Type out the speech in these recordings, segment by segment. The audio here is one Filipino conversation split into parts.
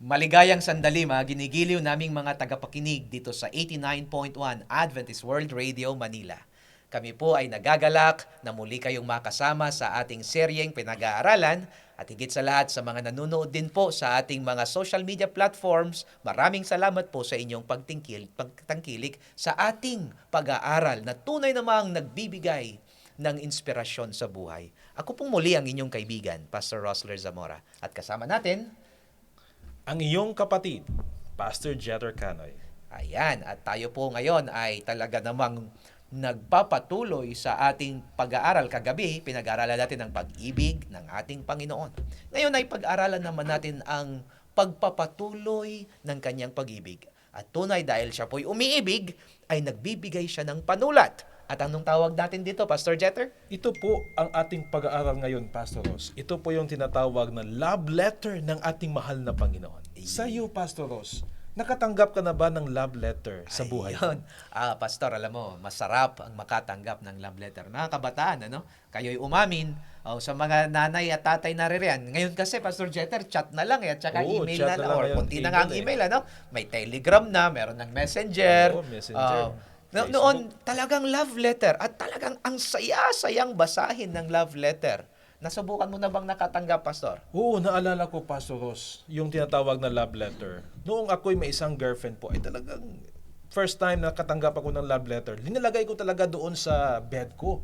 Maligayang sandali mga ginigiliw naming mga tagapakinig dito sa 89.1 Adventist World Radio Manila. Kami po ay nagagalak na muli kayong makasama sa ating seryeng pinag-aaralan at higit sa lahat sa mga nanonood din po sa ating mga social media platforms, maraming salamat po sa inyong pagtangkilik sa ating pag-aaral na tunay namang nagbibigay ng inspirasyon sa buhay. Ako pong muli ang inyong kaibigan, Pastor Rosler Zamora. At kasama natin, Ang iyong kapatid, Pastor Jeter Canoy. ayan, at tayo po ngayon ay talaga namang nagpapatuloy sa ating pag-aaral. Kagabi, pinag-aaralan natin ang pag-ibig ng ating Panginoon. Ngayon ay pag-aaralan naman natin ang pagpapatuloy ng kanyang pag-ibig. At tunay dahil siya po'y umiibig, ay nagbibigay siya ng panulat. At anong tawag natin dito, Pastor Jeter? Ito po ang ating pag-aaral ngayon, Pastor Ross. Ito po yung tinatawag na love letter ng ating mahal na Panginoon. Sa iyo, Pastor Ross, nakatanggap ka na ba ng love letter sa buhay mo? Ayun. Pastor, alam mo, masarap ang makatanggap ng love letter. Mga kabataan, ano? Kayo'y umamin. Sa mga nanay at tatay naririyan. Ngayon kasi, Pastor Jeter, chat na lang at saka Oo, email chat na na lang. lang Or ngayon, kunti na nga ang email email, ano? May Telegram na, meron ng Messenger. Oo, Messenger. Facebook. Noon, talagang love letter. At talagang ang saya-sayang basahin ng love letter. Nasubukan mo na bang nakatanggap, Pastor? Oo, naalala ko, Pastor Ross, yung tinatawag na love letter. Noong ako'y may isang girlfriend po, ay talagang first time nakatanggap ako ng love letter. Linalagay ko talaga doon sa bed ko.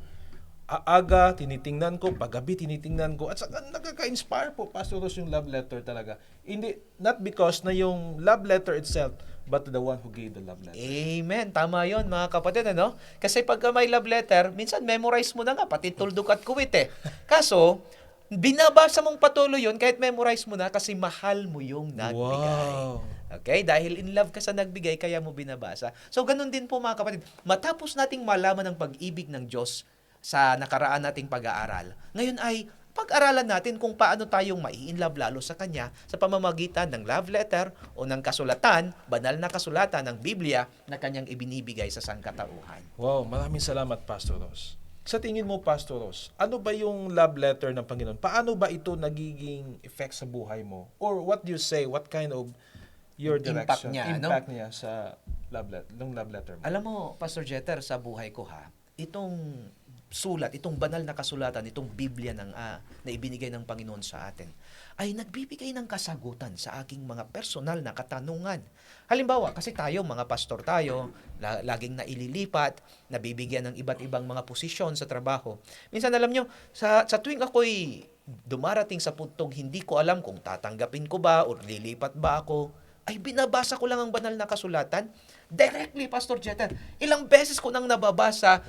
Aaga, tinitingnan ko, paggabi tinitingnan ko, at saka nakaka-inspire po, Pastor Ross, yung love letter talaga. Hindi, not because na yung love letter itself, but the one who gave the love letter. Amen. Tama yon mga kapatid, ano? Kasi pagka may love letter, minsan memorize mo na nga, pati tuldok at kuwit eh. Kaso, binabasa mong patuloy yun kahit memorize mo na kasi mahal mo yung nagbigay. Wow. Okay? Dahil in love ka sa nagbigay, kaya mo binabasa. So, ganun din po mga kapatid. Matapos nating malaman ang pag-ibig ng Diyos sa nakaraan nating pag-aaral, ngayon ay pag-aralan natin kung paano tayong mai-inlove lalo sa Kanya sa pamamagitan ng love letter o ng kasulatan, banal na kasulatan ng Biblia na Kanyang ibinibigay sa sangkatauhan. Wow, maraming salamat, Pastor Ross. Sa tingin mo, Pastor Ross, ano ba yung love letter ng Panginoon? Paano ba ito nagiging effect sa buhay mo? Or what do you say, what kind of your Impact direction, niya, impact niya sa ng love letter mo? Alam mo, Pastor Jeter, sa buhay ko itong sulat, itong banal na kasulatan, itong Biblia na ibinigay ng Panginoon sa atin, ay nagbibigay ng kasagutan sa aking mga personal na katanungan. Halimbawa, kasi tayo, mga pastor tayo, laging naililipat, nabibigyan ng iba't ibang mga posisyon sa trabaho. Minsan alam nyo, sa tuwing ako'y dumarating sa puntong hindi ko alam kung tatanggapin ko ba o lilipat ba ako, ay binabasa ko lang ang banal na kasulatan. Directly, Pastor Jeter. Ilang beses ko nang nababasa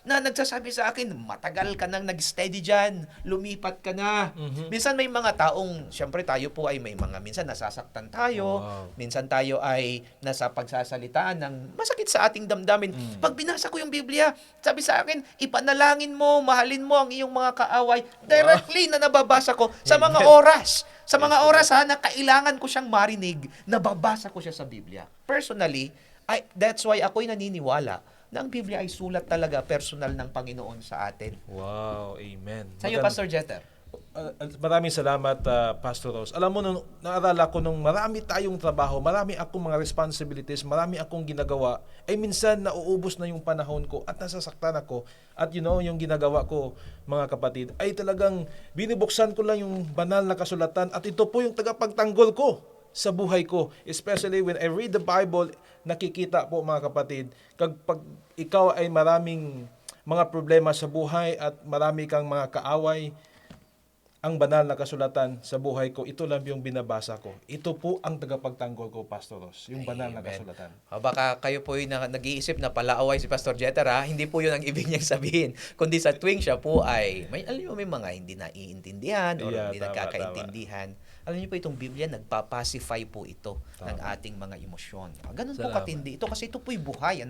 na nagsasabi sa akin, matagal ka nang nag-steady dyan, lumipat ka na. Minsan may mga taong, syempre tayo po ay may mga, minsan nasasaktan tayo, minsan tayo ay nasa pagsasalitaan ng masakit sa ating damdamin. Pag binasa ko yung Biblia, sabi sa akin, ipanalangin mo, mahalin mo ang iyong mga kaaway. Directly na nababasa ko sa mga oras. Sa mga oras na kailangan ko siyang marinig, nababasa ko siya sa Biblia. Personally, that's why ako'y naniniwala na ang Biblia ay sulat talaga personal ng Panginoon sa atin. Wow, amen. Sa iyo, Pastor Jeter. Maraming salamat, Pastor Rose. Alam mo, naarala ko nung marami tayong trabaho, marami akong mga responsibilities, marami akong ginagawa, ay minsan nauubos na yung panahon ko at nasasaktan ako. At yung ginagawa ko, mga kapatid, ay talagang binibuksan ko lang yung banal na kasulatan at ito po yung tagapagtanggol ko sa buhay ko. Especially when I read the Bible, nakikita po, mga kapatid, pag ikaw ay maraming mga problema sa buhay at marami kang mga kaaway, ang banal na kasulatan sa buhay ko, ito lang yung binabasa ko. Ito po ang tagapagtanggol ko, Pastor Ross, yung banal na kasulatan. Baka kayo po yung nag-iisip na palaaway si Pastor Jeter, hindi po yun ang ibig niyang sabihin. Kundi sa tuwing siya po ay, alam mo, may mga hindi naiintindihan o hindi nagkakaintindihan. Alam niyo po, itong Biblia, nagpapacify po ito ng ating mga emosyon. Ganun po katindi ito kasi ito po'y buhay.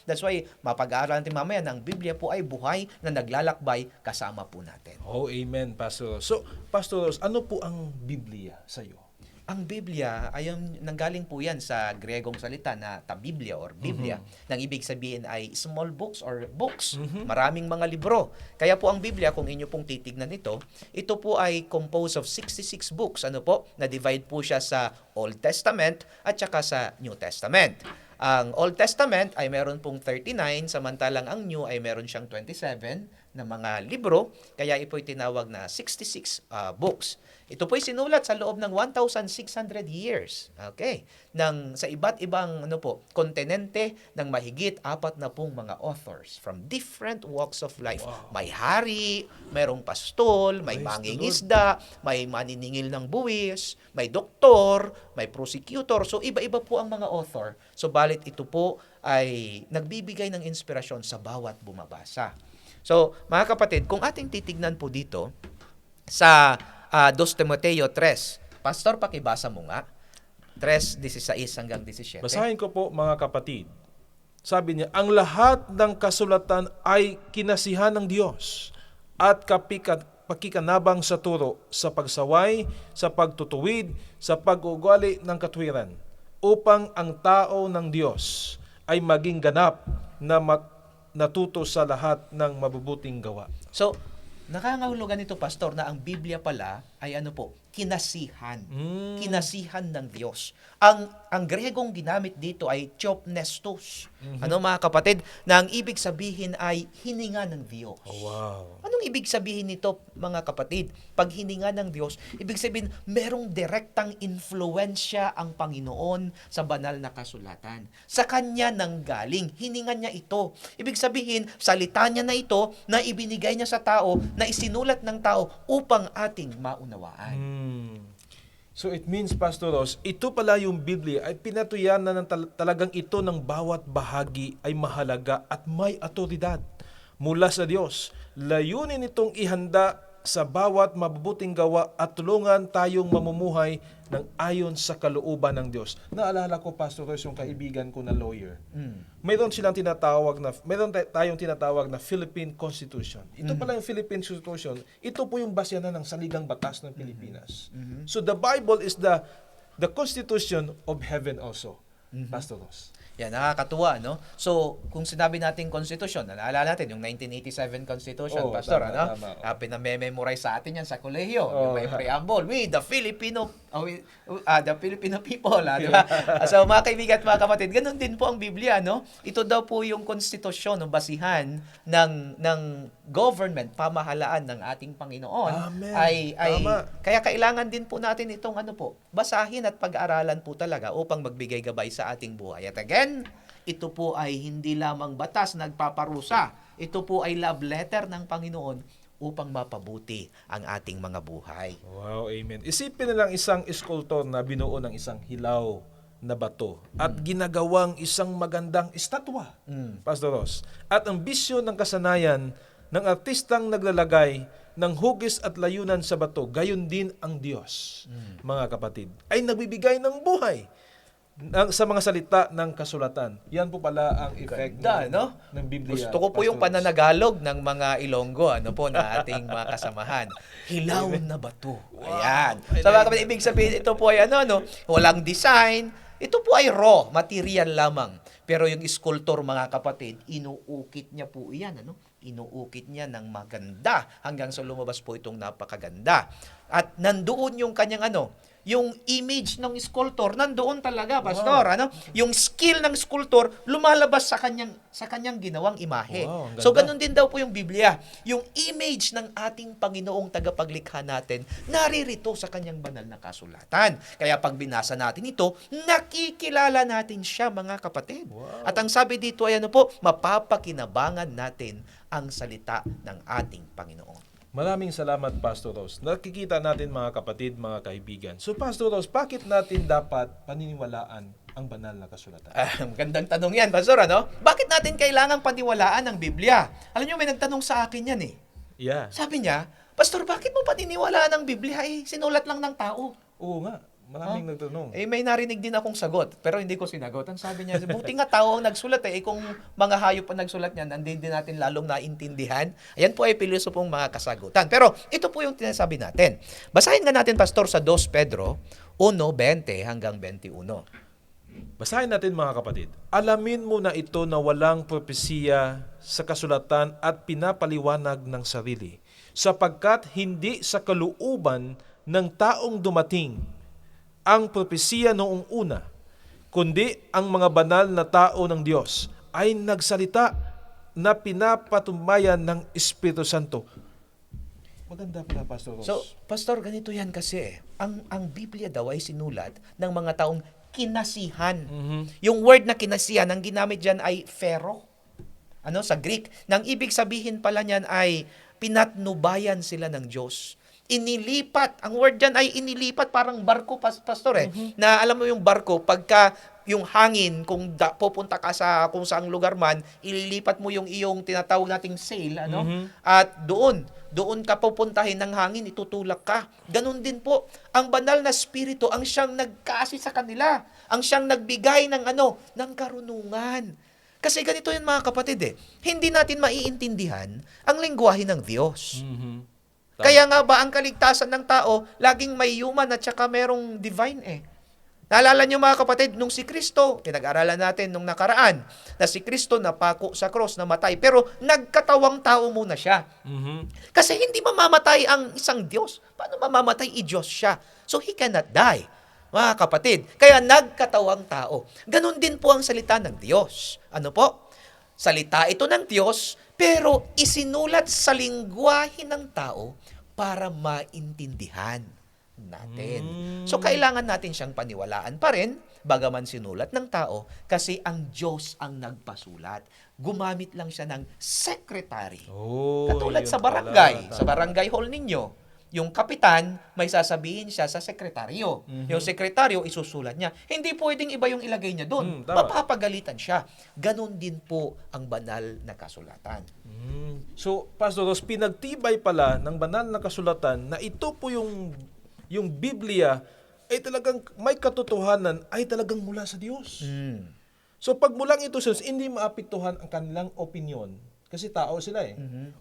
That's why mapag-aaralan natin mamaya na ang Biblia po ay buhay na naglalakbay kasama po natin. Oh, amen, Pastor Ross. So, Pastor Ross, ano po ang Biblia sa iyo? Ang Biblia ay nanggaling po yan sa Gregong salita na tabiblia or Biblia. Nang ibig sabihin ay small books or books. Maraming mga libro. Kaya po ang Biblia, kung inyo pong titignan ito po ay composed of 66 books. Ano po? Na-divide po siya sa Old Testament at saka sa New Testament. Ang Old Testament ay meron pong 39, samantalang ang New ay meron siyang 27 na mga libro, kaya ito ay tinawag na 66 books. Ito po ay sinulat sa loob ng 1,600 years. Okay. Sa iba't ibang kontinente ng mahigit 40 mga authors from different walks of life. Wow. May hari, mayroong pastol, may Praise the mangingisda, may maniningil ng buwis, may doktor, may prosecutor. So iba-iba po ang mga author. So balit ito po ay nagbibigay ng inspirasyon sa bawat bumabasa. So, mga kapatid, kung ating titignan po dito sa 2 Timoteo 3, Pastor, pakibasa mo nga. 3:16 hanggang 17. Basahin ko po mga kapatid. Sabi niya, ang lahat ng kasulatan ay kinasihan ng Diyos at pakikanabang sa turo, sa pagsaway, sa pagtutuwid, sa pag-uugali ng katwiran, upang ang tao ng Diyos ay maging ganap na natuto sa lahat ng mabubuting gawa. So, nakangahulugan nito, Pastor, na ang Biblia pala ay kinasihan. Kinasihan ng Diyos. Ang Gregong ginamit dito ay theopnestos. Mga kapatid, na ang ibig sabihin ay hininga ng Diyos. Oh, wow. Anong ibig sabihin nito, mga kapatid? Pag hininga ng Diyos, ibig sabihin merong direktang influensya ang Panginoon sa banal na kasulatan. Sa Kanya nanggaling, hininga niya ito. Ibig sabihin, salita niya na ito na ibinigay niya sa tao, na isinulat ng tao upang ating maunawaan. So it means, Pastor Ross, ito pala yung Biblia ay pinatuyan na ng talagang ito ng bawat bahagi ay mahalaga at may autoridad mula sa Diyos. Layunin itong ihanda sa bawat mabubuting gawa at tulungan tayong mamumuhay ng ayon sa kalooban ng Diyos. Naalala ko, Pastor Ross, yung kaibigan ko na lawyer. Mayroon tayong tinatawag na Philippine Constitution. Ito pala yung Philippine Constitution. Ito po yung basyanan ng saligang batas ng Pilipinas. So the Bible is the Constitution of heaven also, Pastor Ross. Yan, nakakatuwa, no? So, kung sinabi natin Constitution, naalala natin yung 1987 Constitution, Pastor, tama. Pinamemorize sa atin yan sa kolehiyo. Yung may preamble, we, the Filipino people, di ba? So, mga kaibigan at mga kapatid, ganun din po ang Biblia, no? Ito daw po yung konstitusyon, no, basihan ng government, pamahalaan ng ating Panginoon. Amen. Tama. Kaya kailangan din po natin itong basahin at pag-aralan po talaga upang magbigay gabay sa ating buhay. At again, ito po ay hindi lamang batas nagpaparusa. Ito po ay love letter ng Panginoon upang mapabuti ang ating mga buhay. Wow, amen. Isipin na lang isang sculptor na binuo ng isang hilaw na bato at ginagawang isang magandang estatwa, Pastor Ross. At ang bisyo ng kasanayan ng artistang naglalagay ng hugis at layunan sa bato, gayon din ang Diyos, mga kapatid, ay nagbibigay ng buhay sa mga salita ng kasulatan. Yan po pala ang effect ng Biblia. Gusto ko po yung pananagalog ng mga Ilonggo na ating mga kasamahan. Hilaw na bato. Ayan. So mga kapatid, ibig sabihin ito po ay walang design. Ito po ay raw, material lamang. Pero yung sculptor, mga kapatid, inuukit niya po iyan. Inuukit niya ng maganda hanggang sa lumabas po itong napakaganda. At nandoon yung kanyang yung image ng sculptor nandoon talaga, Pastor. Wow. Yung skill ng sculptor lumalabas sa kanyang ginawang imahe. Wow, so ganun din daw po yung Biblia. Yung image ng ating Panginoong tagapaglikha natin naririto sa kanyang banal na kasulatan. Kaya pag binasa natin ito, nakikilala natin siya, mga kapatid. Wow. At ang sabi dito ay mapapakinabangan natin ang salita ng ating Panginoon. Maraming salamat, Pastor Rose. Nakikita natin, mga kapatid, mga kaibigan. So, Pastor Rose, bakit natin dapat paniniwalaan ang banal na kasulatan? Gandang tanong yan, Pastor. Bakit natin kailangang paniwalaan ang Biblia? Alam niyo, may nagtanong sa akin yan eh. Yeah. Sabi niya, Pastor, bakit mo paniniwalaan ang Biblia? Sinulat lang ng tao. Oo nga. Maraming nagtanong. May narinig din akong sagot, pero hindi ko sinagot. Ang sabi niya, buti nga tao ang nagsulat kung mga hayop ang nagsulat niyan, hindi din natin lalong naintindihan. Ayan po ay pilosopong mga kasagutan. Pero ito po yung tinasabi natin. Basahin nga natin, Pastor, sa 2 Pedro 1:20 hanggang 21. Basahin natin mga kapatid. Alamin mo na ito na walang propesiya sa kasulatan at pinapaliwanag ng sarili, sapagkat hindi sa kalooban ng taong dumating ang propesiya noong una, kundi ang mga banal na tao ng Diyos ay nagsalita na pinapatumayan ng Espiritu Santo. Maganda pala, Pastor Ross. So, Pastor, ganito yan kasi. Ang Biblia daw ay sinulat ng mga taong kinasihan. Yung word na kinasihan, ang ginamit dyan ay phero. Sa Greek. Nang ibig sabihin pala niyan ay pinatnubayan sila ng Diyos. Inilipat. Ang word dyan ay inilipat, parang barko, Pastor Na alam mo yung barko, pagka yung hangin, kung pupunta ka sa kung saang lugar man, ililipat mo yung iyong tinatawag nating sail, At doon ka pupuntahin ng hangin, itutulak ka. Ganon din po, ang banal na spirito, ang siyang nagkasi sa kanila, ang siyang nagbigay ng ng karunungan. Kasi ganito yun mga kapatid hindi natin maiintindihan ang lengguwahe ng Diyos. Kaya nga ba ang kaligtasan ng tao, laging may human at saka merong divine Naalala niyo mga kapatid, nung si Kristo, pinag-aralan natin nung nakaraan, na si Kristo napako sa cross, namatay, pero nagkatawang tao muna siya. Kasi hindi mamamatay ang isang Diyos. Paano mamamatay? I-Diyos siya. So he cannot die. Mga kapatid, kaya nagkatawang tao. Ganon din po ang salita ng Diyos. Ano po? Salita ito ng Diyos, pero isinulat sa lingwahe ng tao para maintindihan natin. So, kailangan natin siyang paniwalaan pa rin, bagaman sinulat ng tao, kasi ang Diyos ang nagpasulat. Gumamit lang siya ng secretary. Katulad sa barangay. Sa barangay hall ninyo, yung kapitan, may sasabihin siya sa sekretaryo. Yung sekretaryo, isusulat niya. Hindi pwedeng iba yung ilagay niya doon. Mapapagalitan siya. Ganon din po ang banal na kasulatan. So, Pastor Ross, pinagtibay pala ng banal na kasulatan na ito po yung Biblia ay talagang may katotohanan, ay talagang mula sa Diyos. So, pag mulang ito sa Diyos, hindi maapektuhan ang kanilang opinion. Kasi tao sila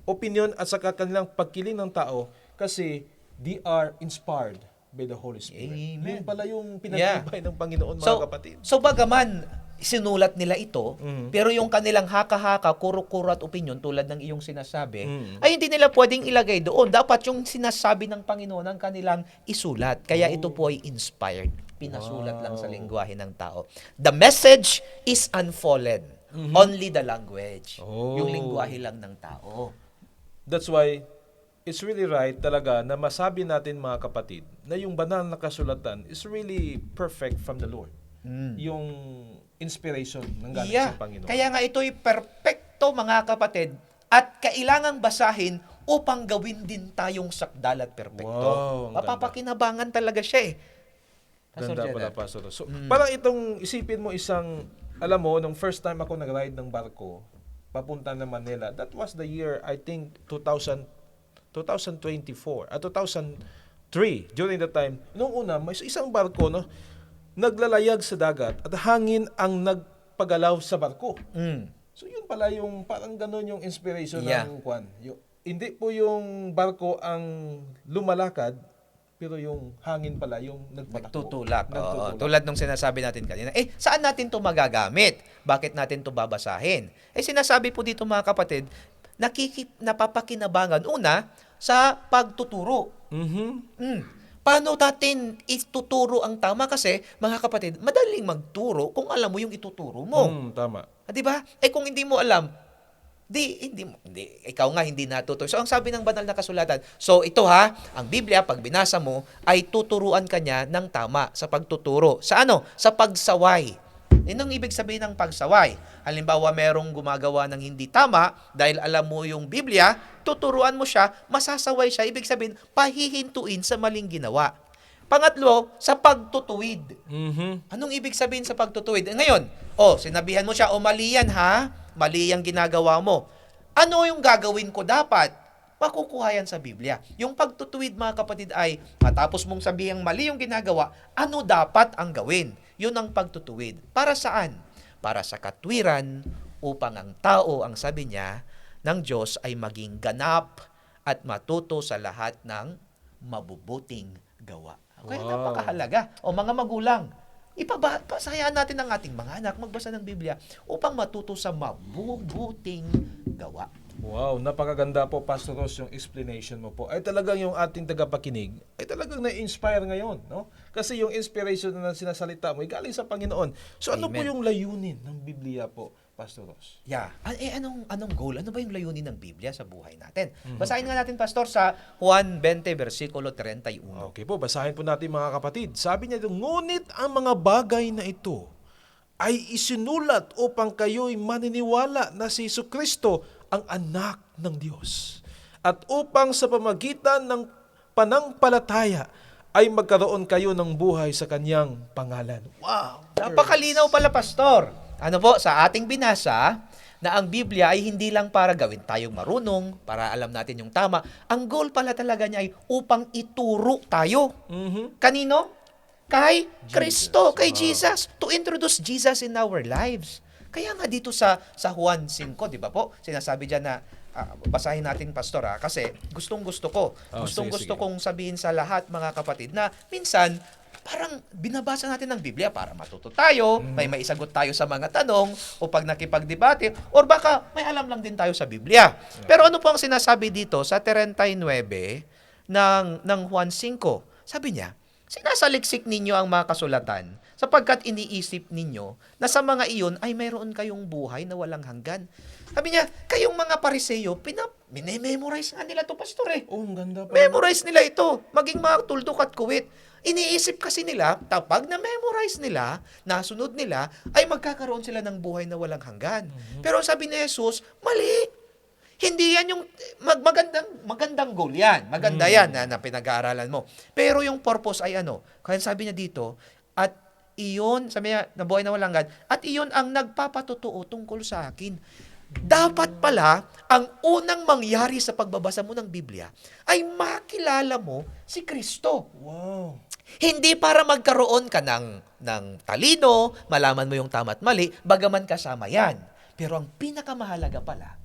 Opinion at saka kanilang pagkiling ng tao kasi they are inspired by the Holy Spirit. Amen. Yun pala yung pinagtibay ng Panginoon, mga kapatid. So bagaman sinulat nila ito, pero yung kanilang haka-haka, kuro-kuro at opinion tulad ng iyong sinasabi, ay hindi nila pwedeng ilagay doon. Dapat yung sinasabi ng Panginoon ang kanilang isulat. Kaya ito po ay inspired. Pinasulat lang sa lingwahe ng tao. The message is unfallen. Only the language. Yung lingwahe lang ng tao. That's why it's really right talaga na masabi natin, mga kapatid, na yung banal na kasulatan is really perfect from the Lord. Yung inspiration ng galing sa Panginoon. Kaya nga ito'y perpekto, mga kapatid, at kailangang basahin upang gawin din tayong sakdal at perpekto. Wow, mapapakinabangan talaga siya Ganda pala, Pastor. So, parang itong isipin mo alam mo, nung first time ako nag-ride ng barko, papunta na Manila, that was the year, I think, 2024, 2003, during that time. Nung una, may isang barko, naglalayag sa dagat at hangin ang nagpagalaw sa barko. So, yun pala yung, parang ganun yung inspiration ng kwan. Hindi po yung barko ang lumalakad, pero yung hangin pala yung nagtutulak. Tulad nung sinasabi natin kanina. Saan natin to magagamit? Bakit natin to babasahin? Sinasabi po dito, mga kapatid, napapakinabangan una sa pagtuturo. Paano natin ituturo ang tama? Kasi, mga kapatid, madaling magturo kung alam mo yung ituturo mo. Tama. Di ba? Kung hindi mo alam, ikaw nga hindi natuto. So, ang sabi ng banal na kasulatan, so ito ang Biblia, pag binasa mo, ay tuturuan ka niya ng tama sa pagtuturo. Sa Sa pagsaway. Yun ang ibig sabihin ng pagsaway. Halimbawa, merong gumagawa ng hindi tama, dahil alam mo yung Biblia, tuturuan mo siya, masasaway siya. Ibig sabihin, pahihintuin sa maling ginawa. Pangatlo, sa pagtutuwid. Anong ibig sabihin sa pagtutuwid? Ngayon, sinabihan mo siya, mali yan mali yung ginagawa mo. Ano yung gagawin ko dapat? makukuha yan sa Biblia. Yung pagtutuwid, mga kapatid, ay matapos mong sabihang mali yung ginagawa, ano dapat ang gawin? Yun ang pagtutuwid. Para saan? Para sa katwiran, upang ang tao, ang sabi niya, ng Diyos ay maging ganap at matuto sa lahat ng mabubuting gawa. Kaya Wow. napakahalaga. O mga magulang, ipapasayaan natin ang ating mga anak magbasa ng Biblia upang matuto sa mabubuting gawa. Wow, napakaganda po, Pastor Ross, yung explanation mo po. Ay talagang yung ating tagapakinig ay talagang na-inspire ngayon, no? Kasi yung inspiration na sinasalita mo ay galing sa Panginoon. So ano po Amen. yung layunin ng Biblia po, Pastor Ross? Yeah. Anong goal? Ano ba yung layunin ng Biblia sa buhay natin? Basahin nga natin, Pastor, sa Juan 20, versikulo 31. Okay po, basahin po natin mga kapatid. Sabi niya doon, ngunit ang mga bagay na ito ay isinulat upang kayo'y maniniwala na si Jesucristo ang anak ng Diyos. At upang sa pamagitan ng pananampalataya ay magkaroon kayo ng buhay sa kanyang pangalan. Wow! Napakalinaw pala, Pastor. Ano po, sa ating binasa, na ang Biblia ay hindi lang para gawin tayong marunong, para alam natin yung tama. Ang goal pala talaga niya ay upang ituro tayo. Kanino? Kay Kristo, kay Jesus. To introduce Jesus in our lives. Kaya nga dito sa Juan 5, di ba po? Sinasabi diyan na, basahin natin, Pastor, kasi gustong-gusto ko. Gustong-gusto sige. kong sabihin sa lahat, mga kapatid, na minsan, parang binabasa natin ng Biblia para matuto tayo, may maisagot tayo sa mga tanong, o pag nakipagdebate, or baka may alam lang din tayo sa Biblia. Pero ano po ang sinasabi dito sa 39 ng Juan 5? Sabi niya, sinasaliksik ninyo ang mga kasulatan sapagkat iniisip ninyo na sa mga iyon ay mayroon kayong buhay na walang hanggan. Sabi niya, kayong mga Pariseo, minememorize nga nila to, Pastor, eh. Oh, ang ganda pa. Memorize nila ito. Maging mga tuldok at kuwit. Iniisip kasi nila, kapag na-memorize nila, nasunod nila, ay magkakaroon sila ng buhay na walang hanggan. Pero sabi ni Jesus, mali. Hindi yan yung magandang goal yan. Maganda yan na pinag-aaralan mo. Pero yung purpose ay ano? Kaya sabi niya dito, at iyon, sabi niya, na buhay na walang hanggan, at iyon ang nagpapatotoo tungkol sa akin. Dapat pala, ang unang mangyari sa pagbabasa mo ng Biblia ay makilala mo si Kristo. Wow. Hindi para magkaroon ka ng talino, malaman mo yung tama at mali, bagaman kasama yan. Pero ang pinakamahalaga pala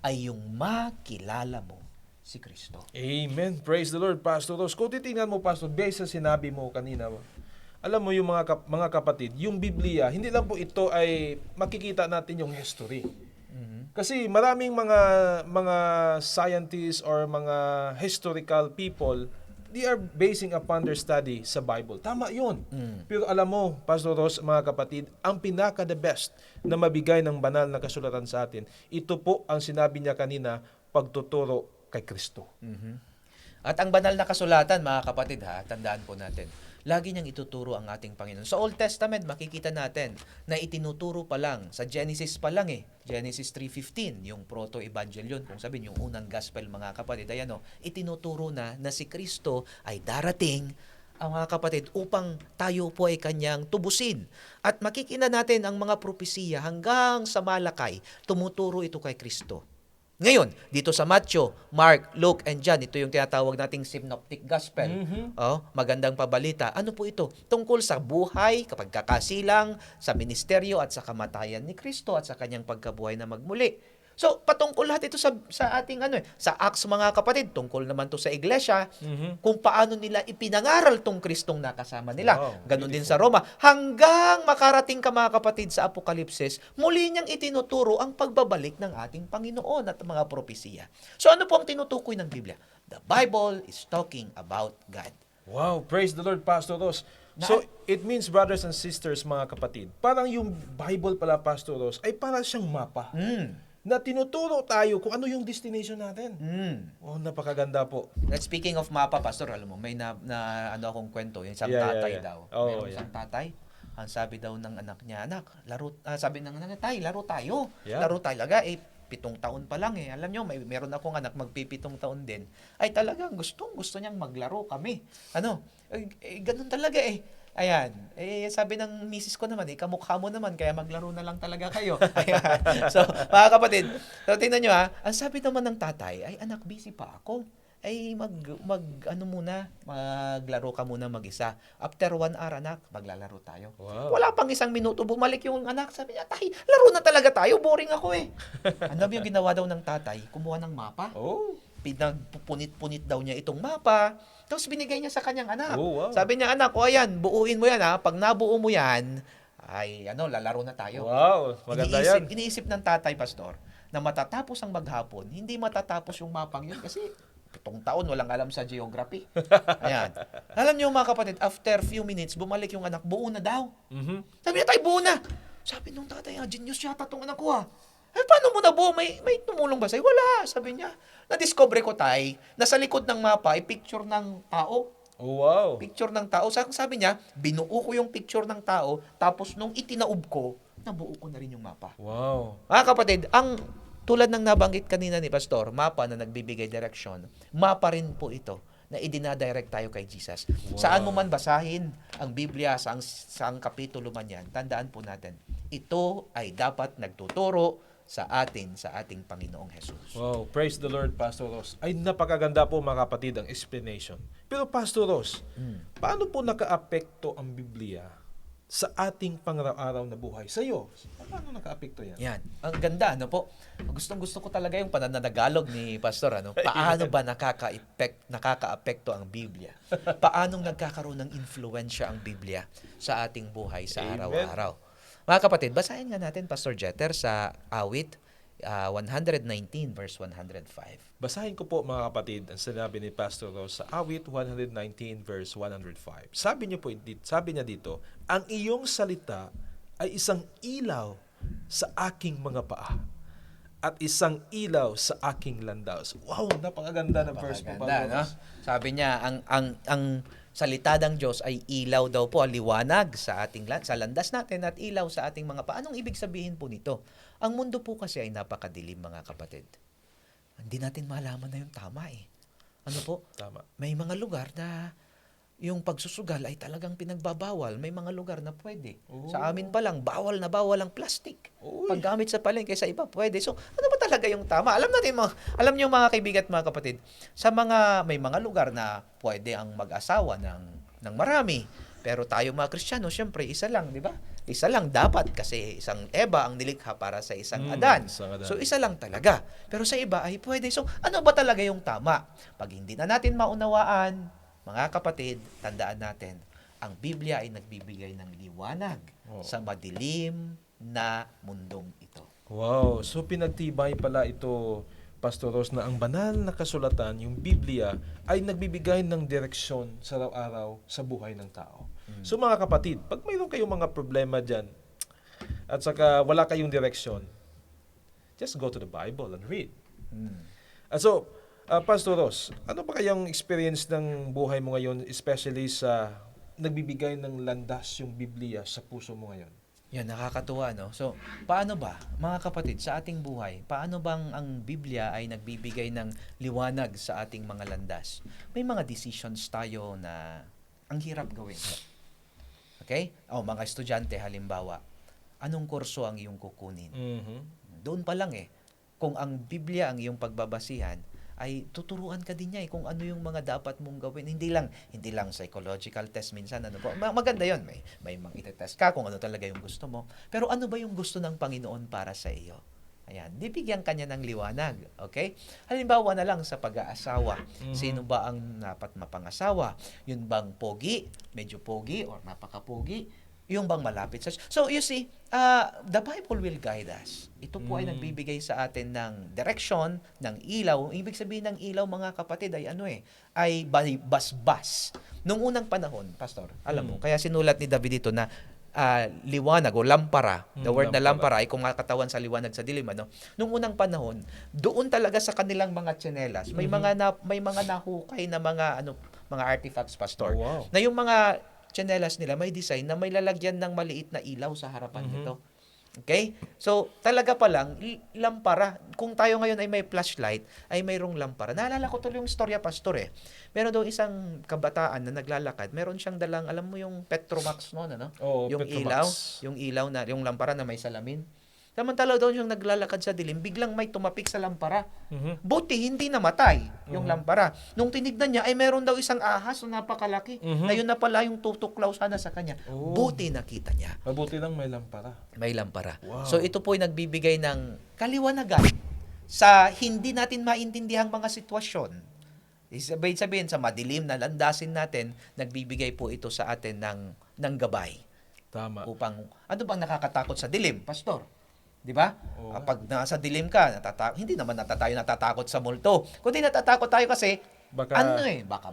ay yung makilala mo si Kristo. Amen. Praise the Lord, Pastor Ross. Kung titingnan mo, Pastor, based sa sinabi mo kanina, alam mo yung mga kapatid, yung Biblia, hindi lang po ito ay makikita natin yung history. Kasi maraming mga scientists or mga historical people, they are basing upon their study sa Bible. Tama yun. Pero alam mo, Pastor Ross, mga kapatid, ang pinaka-the best na mabigay ng banal na kasulatan sa atin, ito po ang sinabi niya kanina, pagtuturo kay Kristo. At ang banal na kasulatan, mga kapatid, tandaan po natin, lagi niyang ituturo ang ating Panginoon. Sa Old Testament, makikita natin na itinuturo pa lang, sa Genesis pa lang Genesis 3:15, yung proto-evangelion, kung sabihin, yung unang gospel, mga kapatid, ayan itinuturo na si Kristo ay darating, ang mga kapatid, upang tayo po ay kanyang tubusin. At makikita natin ang mga propesiya hanggang sa Malakay, tumuturo ito kay Kristo. Ngayon, dito sa Matthew, Mark, Luke, and John, ito yung tinatawag nating synoptic gospel. Magandang pabalita. Ano po ito? Tungkol sa buhay, kapag kakasilang, sa ministeryo at sa kamatayan ni Kristo at sa kanyang pagkabuhay na magmuli. So, patungkol lahat ito sa ating sa Acts, mga kapatid, tungkol naman to sa iglesia, kung paano nila ipinangaral tong Kristong nakasama nila. Wow, Ganon din sa Roma. Hanggang makarating ka, mga kapatid, sa Apokalipsis, muli niyang itinuturo ang pagbabalik ng ating Panginoon at mga propesiya. So, ano po ang tinutukoy ng Biblia? The Bible is talking about God. Wow, praise the Lord, Pastor Ross. So, it means, brothers and sisters, mga kapatid, parang yung Bible pala, Pastor Ross, ay parang siyang mapa. Na tinuturo tayo kung ano yung destination natin. Oh, napakaganda po. That speaking of mapa, Pastor, alam mo, may akong kwento, yung isang tatay daw. Mayroong isang tatay, ang sabi daw ng anak niya, sabi ng anak, tay, laro tayo. Yeah. Laro talaga, 7 taon pa lang Alam nyo, meron akong anak, 7 taon din. Ay talagang gusto niyang maglaro kami. Ganun talaga Ayan. Sabi ng misis ko naman, kamukha mo naman, kaya maglaro na lang talaga kayo. Ayan. So, mga kapatid, so tingnan nyo ang sabi naman ng tatay, ay anak, busy pa ako. Ay maglaro ka muna mag-isa. After 1 hour, anak, maglalaro tayo. Wow. Wala pang 1 minuto, bumalik yung anak. Sabi niya, tay, laro na talaga tayo, boring ako eh. Ano yung ginawa daw ng tatay? Kumuha ng mapa. Oh. Pinagpunit-punit daw niya itong mapa. Tapos binigay niya sa kanyang anak. Oh, wow. Sabi niya, anak, ayan, buuin mo yan ha. Pag nabuo mo yan, ay lalaro na tayo. Wow, maganda yan. Iniisip ng tatay, pastor, na matatapos ang maghapon, hindi matatapos yung mapang yun kasi 7 taon walang alam sa geography. Ayan. Alam niyo mga kapatid, after few minutes, bumalik yung anak, buo na daw. Mhm. Sabi niya, tay, buo na. Sabi nung tatay, genius yata tong anak ko paano mo nabuo? May tumulong ba sa'yo? Wala. Sabi niya, na-discover ko, tay, nasa likod ng mapa ay picture ng tao. Oh, wow. Picture ng tao. Sabi niya, binuo ko yung picture ng tao, tapos nung itinaob ko, nabuo ko na rin yung mapa. Wow. Mga kapatid, tulad ng nabanggit kanina ni Pastor, mapa na nagbibigay direksyon, mapa rin po ito na idinadirect tayo kay Jesus. Wow. Saan mo man basahin ang Biblia, saang kapitulo man yan, tandaan po natin, ito ay dapat nagtuturo sa ating Panginoong Jesus. Wow, praise the Lord, Pastor Ross. Ay, napakaganda po mga kapatid ang explanation. Pero Pastor Ross, paano po naka-apekto ang Biblia sa ating pang-araw-araw na buhay? Sa iyo, paano naka-apekto yan? Yan. Ang ganda, po? Gustong-gusto ko talaga yung panananagalog ni Pastor, Paano ba nakaka-apekto ang Biblia? Paanong nagkakaroon ng influensya ang Biblia sa ating buhay sa Amen. araw-araw? Mga kapatid, basahin nga natin, Pastor Jeter, sa Awit 119 verse 105. Basahin ko po mga kapatid ang sinabi ni Pastor Ross sa Awit 119 verse 105. Sabi niya dito, ang iyong salita ay isang ilaw sa aking mga paa at isang ilaw sa aking landaw. Wow, napakaganda ng verse po, Pastor Ross. Sabi niya, ang salita ng Diyos ay ilaw daw po, liwanag sa sa landas natin at ilaw sa ating mga paa. Anong ibig sabihin po nito? Ang mundo po kasi ay napakadilim, mga kapatid. Hindi natin malaman na yung tama Ano po? Tama. May mga lugar na yung pagsusugal ay talagang pinagbabawal. May mga lugar na pwede. Oh. Sa amin pa lang, bawal na bawal ang plastic. Uy. Paggamit sa palengke, sa iba pwede. So, ano ba talaga yung tama? Alam niyo mga kaibigan at mga kapatid, may mga lugar na pwede ang mag-asawa ng marami. Pero tayo mga Kristiyano, syempre, isa lang, di ba? Isa lang dapat kasi isang Eva ang nilikha para sa isang Adan. Isang Adan. So, isa lang talaga. Pero sa iba ay pwede. So, ano ba talaga yung tama? Pag hindi na natin maunawaan, mga kapatid, tandaan natin, ang Biblia ay nagbibigay ng liwanag sa madilim na mundong ito. Wow, so pinagtibay pala ito, Pastor Ross, na ang banal na kasulatan, yung Biblia, ay nagbibigay ng direksyon sa araw-araw sa buhay ng tao. So mga kapatid, pag mayroon kayong mga problema dyan, at saka wala kayong direksyon, just go to the Bible and read. At so, Pastor Ross, ano pa kayang experience ng buhay mo ngayon, especially sa nagbibigay ng landas yung Biblia sa puso mo ngayon? Yan, nakakatuwa, So, paano ba, mga kapatid, sa ating buhay, paano bang ang Biblia ay nagbibigay ng liwanag sa ating mga landas? May mga decisions tayo na ang hirap gawin. Okay? Mga estudyante, halimbawa, anong kurso ang iyong kukunin? Doon pa lang kung ang Biblia ang iyong pagbabasihan, ay tuturuan ka din niya kung ano yung mga dapat mong gawin. Hindi lang psychological test minsan. Maganda yon. May mag-test ka kung ano talaga yung gusto mo. Pero ano ba yung gusto ng Panginoon para sa iyo? Ayan, bibigyan ka niya ng liwanag. Okay? Halimbawa na lang sa pag-aasawa. Sino ba ang dapat mapangasawa? Yun bang pogi? Medyo pogi or napaka-pogi? Yung bang malapit sa... So, you see, the Bible will guide us. Ito po ay nagbibigay sa atin ng direction, ng ilaw. Ibig sabihin ng ilaw, mga kapatid, ay ay basbas. Nung unang panahon, Pastor, alam mo, kaya sinulat ni David ito na liwanag o lampara. The word na lampara ay kumakatawan sa liwanag sa dilim. Nung unang panahon, doon talaga sa kanilang mga tsinelas, may mga nahukay na mga artifacts, Pastor. Oh, wow. Na yung mga tsinelas nila may design na may lalagyan ng maliit na ilaw sa harapan nito. Okay? So, talaga pa lang, lampara. Kung tayo ngayon ay may flashlight, ay mayroong lampara. Naalala ko tuloy yung storya, Pastor eh. Meron daw isang kabataan na naglalakad. Meron siyang dalang, alam mo yung Petromax noon, ano? Oo, Yung Petromax. ilaw na, yung lampara na may salamin. Samantala daw siyang naglalakad sa dilim, biglang may tumapik sa lampara. Mhm. Buti, hindi namatay yung lampara. Nung tinignan niya, ay meron daw isang ahas na napakalaki. Mhm. Ayun na pala yung tutuklaw sana sa kanya. Oh. Buti nakita niya. Mabuti lang may lampara. May lampara. Wow. So ito po ay nagbibigay ng kaliwanagan sa hindi natin maintindihan mga sitwasyon. Sabihin sa madilim na landasin natin, nagbibigay po ito sa atin ng gabay. Tama. Upang, ano bang nakakatakot sa dilim, Pastor? Di ba? Oo. Kapag nasa dilim ka, hindi naman tayo natatakot sa multo. Kundi natatakot tayo kasi, baka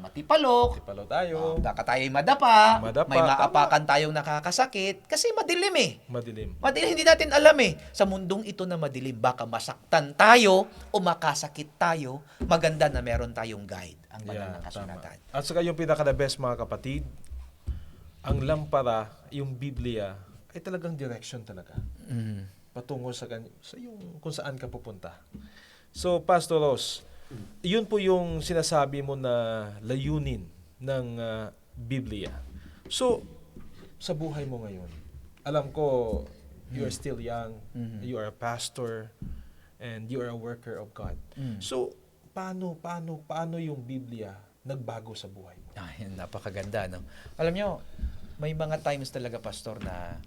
matipalok, Tipalo tayo. baka tayo madapa, Madapa, may maapakan tayong nakakasakit, kasi madilim eh. Madilim. Madilim, hindi natin alam eh. Sa mundong ito na madilim, baka masaktan tayo o makasakit tayo, maganda na meron tayong guide, ang banal na kasulatan. Tama. At saka yung pinaka-the best mga kapatid, ang lampara, yung Biblia, ay talagang direction talaga. Patungo sa yung kung saan ka pupunta. So, Pastor Ross, yun po yung sinasabi mo na layunin ng Biblia. So, sa buhay mo ngayon, alam ko, you are still young, you are a pastor, and you are a worker of God. So, paano yung Biblia nagbago sa buhay mo? Ay, napakaganda, no? Alam nyo, may mga times talaga, Pastor, na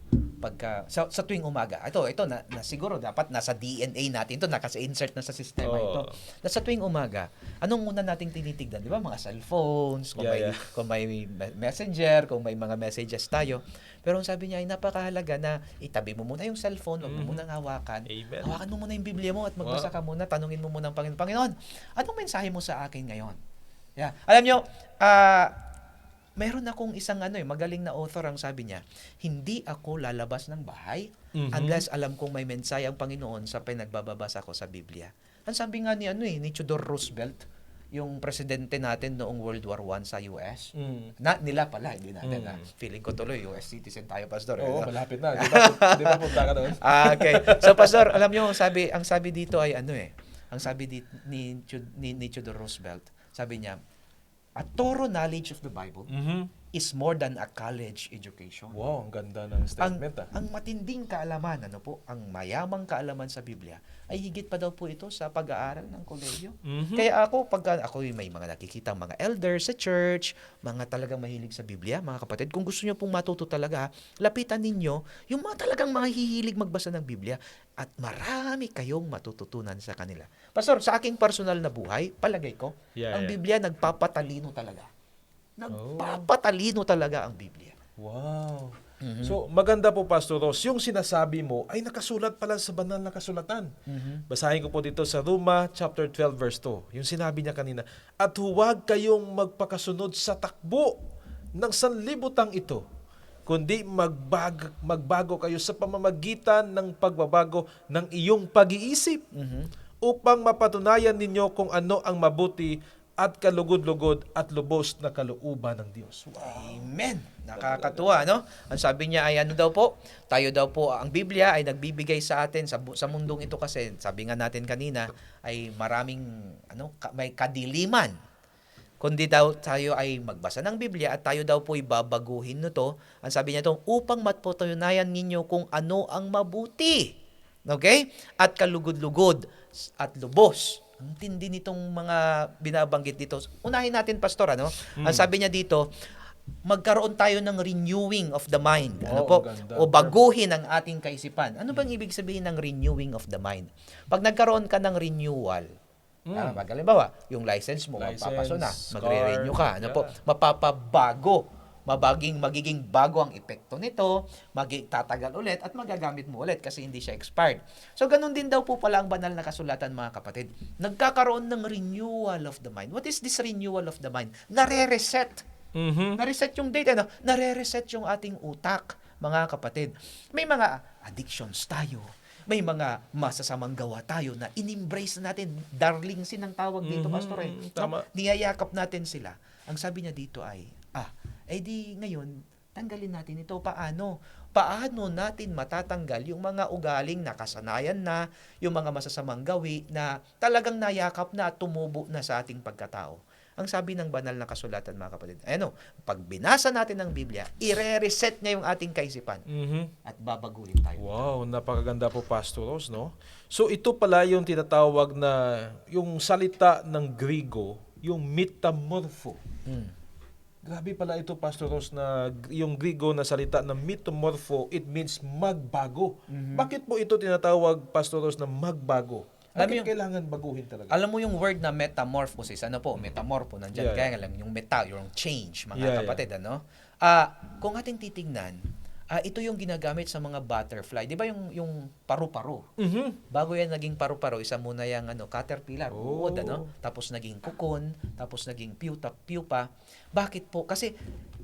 sa tuwing umaga, ito na siguro dapat nasa DNA natin ito, nakasa-insert na sa sistema ito. Na sa tuwing umaga, anong muna nating tinitignan? Di ba? Mga cellphones, kung may messenger, kung may mga messages tayo. Pero ang sabi niya ay napakahalaga na itabi mo muna yung cellphone, huwag mo munang hawakan. Amen. Hawakan mo muna yung Biblia mo at magbasa ka muna, tanungin mo muna ang Panginoon. Panginoon, anong mensahe mo sa akin ngayon? Yeah. Alam nyo, meron akong isang magaling na author, ang sabi niya, hindi ako lalabas ng bahay unless alam kong may mensahe ang Panginoon sa pinagbabasa ko sa Biblia. Ang sabi nga ni Theodore Roosevelt, yung presidente natin noong World War I sa US. Nila pala, hindi natin. Feeling ko tuloy, US citizen tayo, Pastor. Oo, malapit na. Di ba punta ka doon? Okay. So, Pastor, alam nyo, ang sabi dito ay ang sabi ni Theodore Roosevelt, sabi niya, a thorough knowledge of the Bible is more than a college education. Wow, ang ganda ng statement. Ang matinding kaalaman, ang mayamang kaalaman sa Biblia, ay higit pa daw po ito sa pag-aaral ng kolehiyo. Kaya pag ako may mga nakikita mga elders sa church, mga talagang mahilig sa Biblia, mga kapatid, kung gusto niyo pong matuto talaga, lapitan ninyo yung mga talagang mga hihilig magbasa ng Biblia at marami kayong matututunan sa kanila. Pastor, sa aking personal na buhay, palagay ko, ang Biblia nagpapatalino talaga. Nagpapatalino talaga ang Biblia. Wow. So, maganda po, Pastor Ross, yung sinasabi mo ay nakasulat pala sa banal na kasulatan. Basahin ko po dito sa Roma chapter 12 verse 2. Yung sinabi niya kanina, at huwag kayong magpakasunod sa takbo ng sanlibutang ito, kundi magbago kayo sa pamamagitan ng pagbabago ng iyong pag-iisip upang mapatunayan ninyo kung ano ang mabuti at kalugod-lugod at lubos na kalooban ng Diyos. Wow. Amen. Nakakatuwa, no? Ang sabi niya ay daw po, tayo daw po, ang Biblia ay nagbibigay sa atin sa mundong ito kasi, sabi nga natin kanina, ay maraming may kadiliman. Kundi daw tayo ay magbasa ng Biblia at tayo daw po ibabaguhin nito. Ang sabi niya ito, upang mapatunayan ninyo kung ano ang mabuti. Okay? At kalugod-lugod at lubos. Ang tindi nitong mga binabanggit dito. Unahin natin, Pastor, Ang sabi niya dito, magkaroon tayo ng renewing of the mind. O baguhin ang ating kaisipan. Ano bang ibig sabihin ng renewing of the mind? Pag nagkaroon ka ng renewal, halimbawa, yung license mo, mapapaso na, magre-renew ka. Mapapabago. Magiging bago ang epekto nito, tatagal ulit at magagamit mo ulit kasi hindi siya expired. So, ganun din daw po pala ang banal na kasulatan, mga kapatid. Nagkakaroon ng renewal of the mind. What is this renewal of the mind? Nare-reset. Nare-reset yung data, nare-reset yung ating utak, mga kapatid. May mga addictions tayo. May mga masasamang gawa tayo na in-embrace natin. Darling sin ang tawag dito, Pastor. Tama. Niyayakap natin sila. Ang sabi niya dito ay, di ngayon, tanggalin natin ito. Paano? Paano natin matatanggal yung mga ugaling nakasanayan na, yung mga masasamang gawi na talagang nayakap na at tumubo na sa ating pagkatao? Ang sabi ng banal na kasulatan, mga kapatid, pag binasa natin ang Biblia, ire-reset niya yung ating kaisipan at babaguhin tayo. Wow, napakaganda po, Pastor Rose, no? So ito pala yung tinatawag na yung salita ng Griego, yung metamorpho. Grabe pala ito, Pastor Rose, na yung Griego na salita na metamorpho, it means magbago. Bakit po ito tinatawag, Pastor Rose, na magbago? Alam mo Bakit yung- kailangan baguhin talaga? Alam mo yung word na metamorphosis, metamorpho, nandyan, Yeah, kaya lang, yung yung change, mga Yeah, kapatid, kung ating titignan, ito yung ginagamit sa mga butterfly. Di ba yung paru-paro? Bago yan naging paru-paro, isa muna yung caterpillar, Oh. uod, tapos naging cocoon, tapos naging pupa. Bakit po? Kasi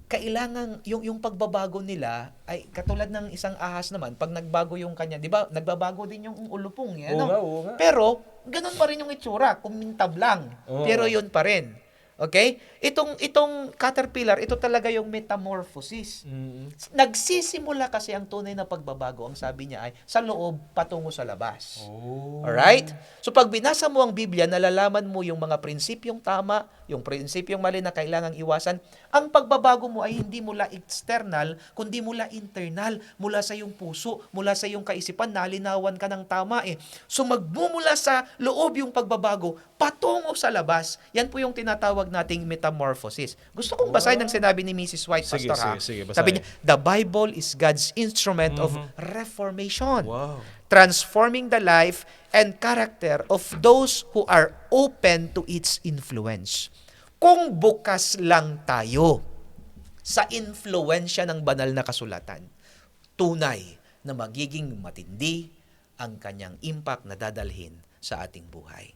kailangan yung pagbabago nila ay katulad ng isang ahas naman, pag nagbago yung kanya, 'di ba? Nagbabago din yung ulupong, Oo nga. Pero ganun pa rin yung itsura, kumintab lang. Oo. Pero yun pa rin. Okay? Itong caterpillar, ito talaga yung metamorphosis. Nagsisimula kasi ang tunay na pagbabago, ang sabi niya ay sa loob patungo sa labas. Oh. Alright? So pag binasa mo ang Biblia, nalalaman mo yung mga prinsipyong tama, yung prinsipyong mali na kailangang iwasan. Ang pagbabago mo ay hindi mula external, kundi mula internal, mula sa iyong puso, mula sa iyong kaisipan, nalinawan ka ng tama eh. So magmumula sa loob yung pagbabago, patungo sa labas. Yan po yung tinatawag nating metamorphosis. Gusto kong basahin ang sinabi ni Mrs. White, Sige, Pastor, sige, basahin. Sabi niya, the Bible is God's instrument of reformation, Wow. transforming the life and character of those who are open to its influence. Kung bukas lang tayo sa influensya ng banal na kasulatan, tunay na magiging matindi ang kanyang impact na dadalhin sa ating buhay.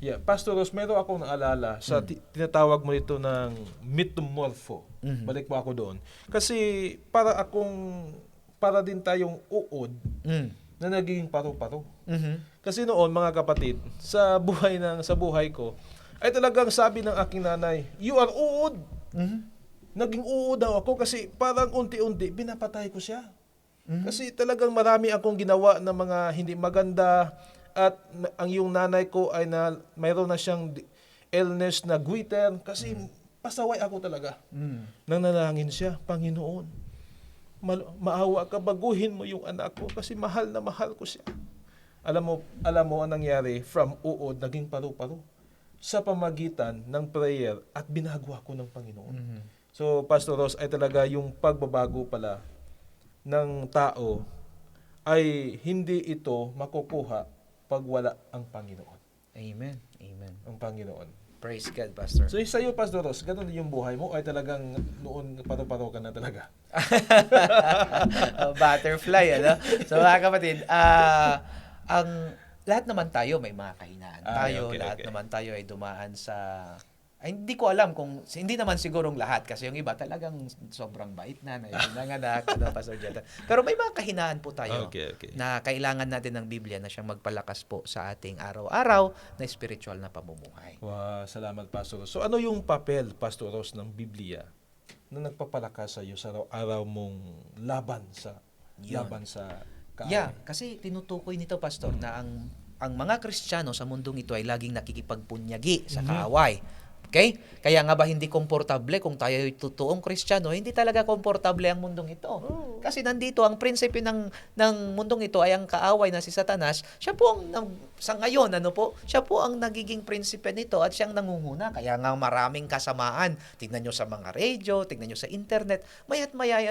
Yeah, Pastor Ross, meron akong naalala sa tinatawag mo ito ng metamorpho. Balik mo ako doon. Kasi para din tayong uod na naging paru-paro. Kasi noon, mga kapatid, sa buhay ko, ay talagang sabi ng aking nanay, you are uod. Naging uod daw ako kasi parang unti-unti binapatay ko siya. Kasi talagang marami akong ginawa na mga hindi maganda at ang yung nanay ko ay mayroon na siyang illness na goiter kasi pasaway ako talaga. Nanalangin siya, Panginoon, maawa ka, baguhin mo yung anak ko kasi mahal na mahal ko siya. Alam mo ang nangyari, from uod naging paru-paro sa pamagitan ng prayer at binagwa ko ng Panginoon. So, Pastor Ross, ay talaga yung pagbabago pala ng tao ay hindi ito makukuha pag wala ang Panginoon. Amen. Amen. Ang Panginoon. Praise God, Pastor. So, sa iyo, Pastor Ross, ganun din yung buhay mo ay talagang noon paru-paro ka na talaga? Butterfly, So, mga kapatid, lahat naman tayo may mga kahinaan tayo. Okay, lahat okay. naman tayo ay dumaan sa... Ay, hindi ko alam kung... Hindi naman sigurong lahat kasi yung iba talagang sobrang bait na nanganak, Pastor Jonathan. Pero may mga kahinaan po tayo Okay. na kailangan natin ng Biblia na siyang magpalakas po sa ating araw-araw na spiritual na pamumuhay. Wow, salamat, Pastor Ross. So, ano yung papel, Pastor Ross, ng Biblia na nagpapalakas sa iyo sa araw-araw mong laban sa kaaway? Yeah, kasi tinutukoy nito, Pastor, na ang mga Kristiyano sa mundong ito ay laging nakikipagpunyagi sa kaaway. Okay? Kaya nga ba hindi komportable kung tayo ay totoong Kristiyano, hindi talaga komportable ang mundong ito. Kasi nandito, ang prinsipyo ng mundong ito ay ang kaaway na si Satanas. Siya po sa ngayon, siya po ang nagiging prinsipe nito at siyang nangunguna. Kaya nga maraming kasamaan. Tignan nyo sa mga radio, tignan nyo sa internet, maya't mayay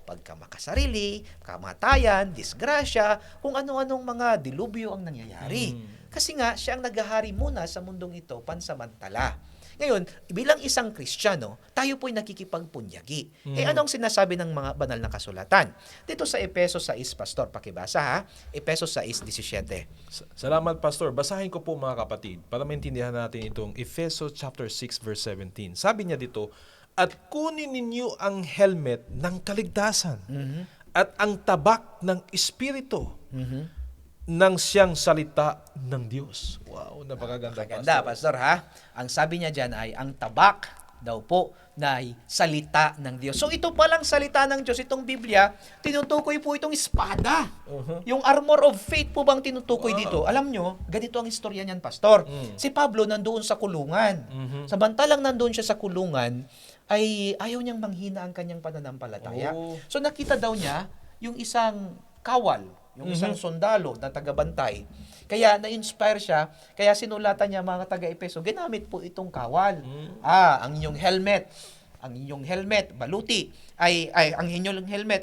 pagkamakasarili, kamatayan, disgrasya, kung ano-anong mga dilubyo ang nangyayari. Kasi nga, siya ang naghahari muna sa mundong ito pansamantala. Ngayon, bilang isang Kristiyano, tayo po'y nakikipagpunyagi. Ano ang sinasabi ng mga banal na kasulatan? Dito sa Efesos 6, Pastor, pakibasa ha. Efesos 6:17. Salamat, Pastor. Basahin ko po, mga kapatid, para maintindihan natin itong Efesos chapter 6 verse 17. Sabi niya dito, at kunin ninyo ang helmet ng kaligtasan at ang tabak ng Espiritu ng siyang salita ng Diyos. Wow, napakaganda, Maganda, Pastor, ha? Ang sabi niya dyan ay ang tabak daw po na salita ng Diyos. So ito palang salita ng Diyos, itong Biblia, tinutukoy po itong espada. Yung armor of faith po bang tinutukoy dito? Alam nyo, ganito ang istorya niyan, Pastor. Si Pablo nandoon sa kulungan. Samantalang nandoon siya sa kulungan, ay ayaw niyang manghina ang kanyang pananampalataya. So nakita daw niya yung isang kawal, yung isang sundalo na tagabantay. Kaya na-inspire siya, kaya sinulatan niya mga taga-Epeso, ginamit po itong kawal. Ang inyong helmet, baluti, ang inyong helmet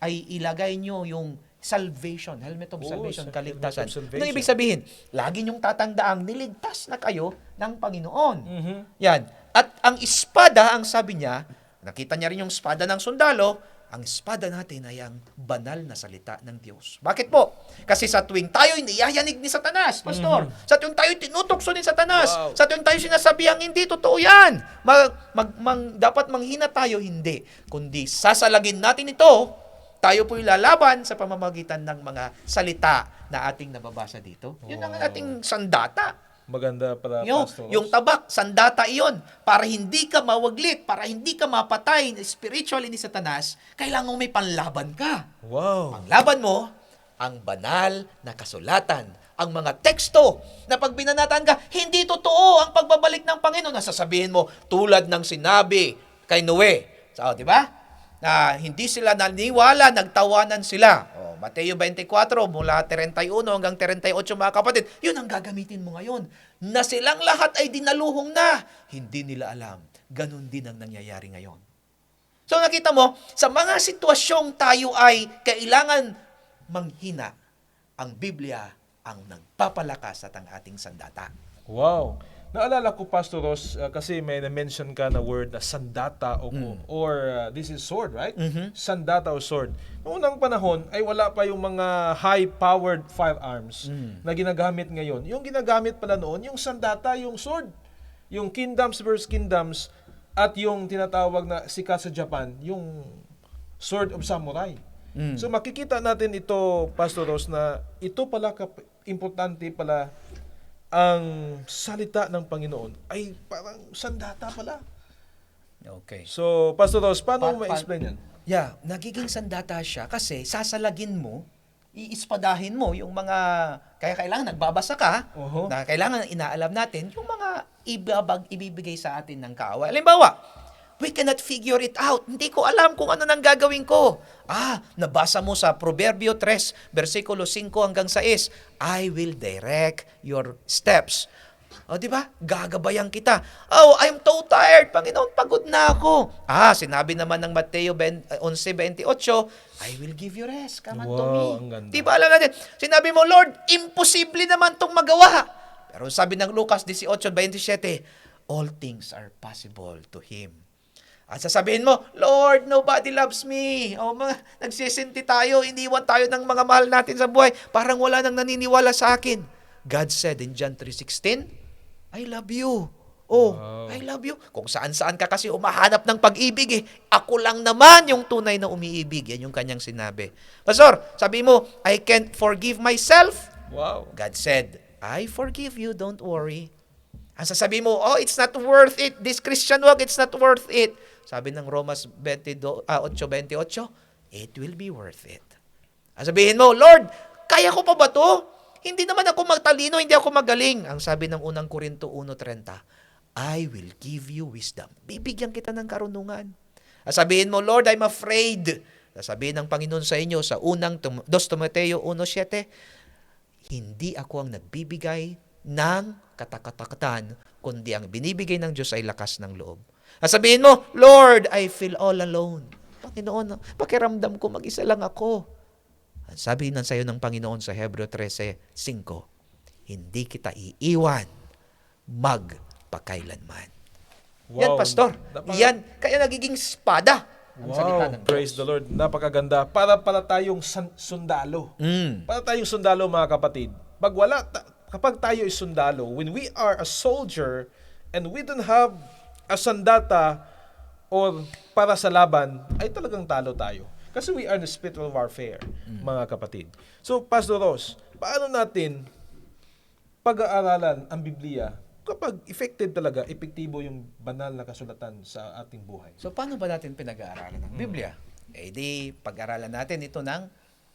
ay ilagay niyo yung salvation, helmet of salvation, kaligtasan. Ano ibig sabihin? Lagi niyong tatandaan, niligtas na kayo ng Panginoon. Yan. At ang espada, ang sabi niya, nakita niya rin yung espada ng sundalo, ang espada natin ay ang banal na salita ng Diyos. Bakit po? Kasi sa tuwing tayo niyayanig ni Satanas, Pastor, sa tuwing tayo tinutokso ni Satanas, sa tuwing tayo sinasabihang hindi totoo yan, dapat manghina tayo, hindi. Kundi sasalagin natin ito, tayo po'y lalaban sa pamamagitan ng mga salita na ating nababasa dito. Yun ang ating sandata. Maganda pala, Pastor. Yung tabak, sandata iyon. Para hindi ka mawaglit, para hindi ka mapatay spiritually ni Satanas, kailangan may panlaban ka. Wow. Panglaban mo, ang banal na kasulatan. Ang mga teksto na pag binanatan ka, hindi totoo ang pagbabalik ng Panginoon. Nasasabihin mo, tulad ng sinabi kay Noe. So, di ba? Na hindi sila naniwala, nagtawanan sila. Mateo 24, mula 31 hanggang 38, mga kapatid, yun ang gagamitin mo ngayon. Na silang lahat ay dinaluhong na. Hindi nila alam. Ganon din ang nangyayari ngayon. So nakita mo, sa mga sitwasyong tayo ay kailangan manghina, ang Biblia ang nagpapalakas at ang ating sandata. Wow. Naalala ko, Pastor Ross, kasi may na-mention ka na word na sandata or this is sword, right? Sandata o sword. Noong unang panahon ay wala pa yung mga high-powered firearms na ginagamit ngayon. Yung ginagamit pala noon, yung sandata, yung sword. Yung kingdoms versus kingdoms at yung tinatawag na sikat sa Japan, yung sword of samurai. So makikita natin ito, Pastor Ross, na ito pala importante pala ang salita ng Panginoon ay parang sandata pala. Okay. So, Pastor Ross, paano mo ma-explain yan? Yeah, nagiging sandata siya kasi sasalagin mo, iispadahin mo yung mga, kaya kailangan nagbabasa ka, na kailangan inaalam natin yung mga ibibigay sa atin ng kaaway. Halimbawa, we cannot figure it out. Hindi ko alam kung ano nang gagawin ko. Nabasa mo sa Proverbio 3, versikulo 5 hanggang 6, I will direct your steps. Di ba? Gagabayan kita. I'm so tired. Panginoon, pagod na ako. Sinabi naman ng Mateo 11:28, I will give you rest. Come unto me. Ang ganda. Di ba alam natin? Sinabi mo, Lord, imposible naman tong magawa. Pero sabi ng Lucas 18:27, all things are possible to Him. At sasabihin mo, Lord, nobody loves me. Nagsisinti tayo, iniwan tayo ng mga mahal natin sa buhay. Parang wala nang naniniwala sa akin. God said in John 3:16, I love you. Wow. I love you. Kung saan-saan ka kasi umahanap ng pag-ibig Ako lang naman yung tunay na umiibig. Yan yung kanyang sinabi. Pastor, sabi mo, I can't forgive myself. Wow. God said, I forgive you, don't worry. Ang sasabihin mo, it's not worth it. This Christian walk, it's not worth it. Sabi ng Romans 8:28, it will be worth it. Ang sabihin mo, Lord, kaya ko pa ba to? Hindi naman ako magtalino, hindi ako magaling. Ang sabi ng unang Korinto 1:30, I will give you wisdom. Bibigyan kita ng karunungan. Ang sabihin mo, Lord, I'm afraid. Sabihin ng Panginoon sa inyo sa unang 2 Timoteo 1:7, hindi ako ang nagbibigay ng katakatakatan, kundi ang binibigay ng Diyos ay lakas ng loob. Sabihin mo, Lord, I feel all alone. Panginoon, pakiramdam ko mag-isa lang ako. Sabi ng sayo ng Panginoon sa Hebreo 13:5, hindi kita iiwan magpakailanman. Wow. Yan, Pastor. Yan, kaya nagiging espada ang salita ng Diyos. Praise the Lord. Napakaganda. Para tayong sundalo. Para tayong sundalo, mga kapatid. Kapag tayo ay sundalo, when we are a soldier and we don't have a sandata or para sa laban, ay talagang talo tayo. Kasi we are in the spiritual warfare, mga kapatid. So, Pastor Ross, paano natin pag-aaralan ang Biblia kapag epektibo yung banal na kasulatan sa ating buhay. So, paano ba natin pinag-aaralan ng Biblia? Eh di, pag-aralan natin ito ng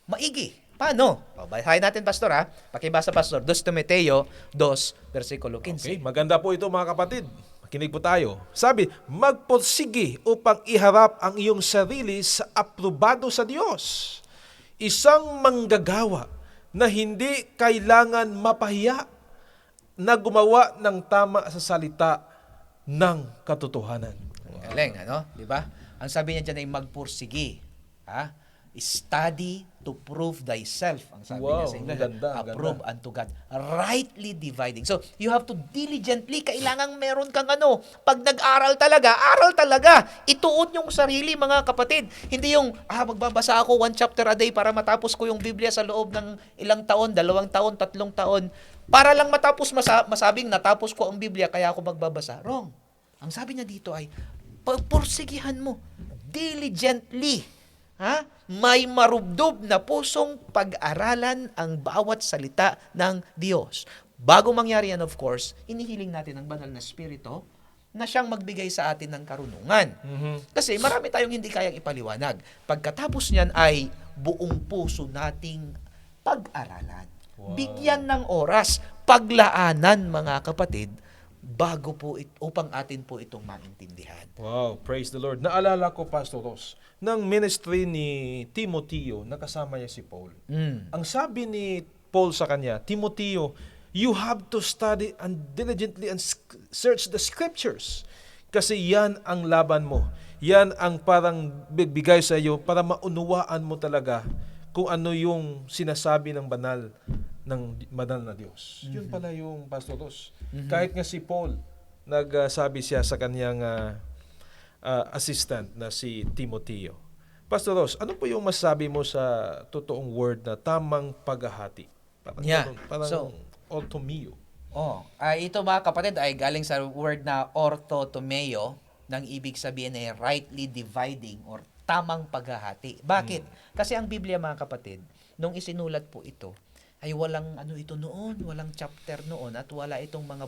maigi. Paano? O, basahin natin, Pastor, ha? Pakibasa, Pastor. 2 Timoteo 2, versikulo 15. Okay, maganda po ito mga kapatid. Makinig po tayo. Sabi, magpursige upang iharap ang iyong sarili sa aprobado sa Diyos. Isang manggagawa na hindi kailangan mapahiya, na gumawa ng tama sa salita ng katotohanan. Galing, ano? Di ba? Ang sabi niya dyan ay magpursige. Ha? Study to prove thyself. Ang sabi niya sa English. Ganda, Approve unto God. Rightly dividing. So, you have to diligently, kailangan meron kang ano, pag nag-aral talaga, aral talaga. Ituon yung sarili, mga kapatid. Hindi yung, magbabasa ako 1 chapter a day para matapos ko yung Biblia sa loob ng ilang taon, 2 taon, 3 taon. Para lang matapos masabing natapos ko ang Biblia, kaya ako magbabasa. Wrong. Ang sabi niya dito ay, pagpursigihan mo, diligently, ha? May marubdob na pusong pag-aralan ang bawat salita ng Diyos. Bago mangyari yan, of course, inihiling natin ang banal na spirito na siyang magbigay sa atin ng karunungan. Kasi marami tayong hindi kayang ipaliwanag. Pagkatapos niyan ay buong puso nating pag-aralan. Wow. Bigyan ng oras, paglaanan, mga kapatid, bago po upang atin po itong maintindihan. Wow, praise the Lord. Naalala ko, Pastor Ross, ng ministry ni Timoteo, nakasama niya si Paul. Ang sabi ni Paul sa kanya, Timoteo, you have to study and diligently and search the scriptures. Kasi yan ang laban mo. Yan ang parang bibigay sa iyo para maunawaan mo talaga kung ano yung sinasabi ng banal na Diyos. Yun pala yung Pastor Ross. Kahit nga si Paul, nagsabi siya sa kanyang assistant na si Timoteo. Pastor Ross, ano po yung masasabi mo sa totoong word na tamang paghahati? Parang, Yeah. parang orthomeo. Ito, mga kapatid, ay galing sa word na orthotomeo, nang ibig sabihin ay rightly dividing or tamang paghahati. Bakit? Kasi ang Biblia, mga kapatid, nung isinulat po ito, ay walang ito noon, walang chapter noon, at wala itong mga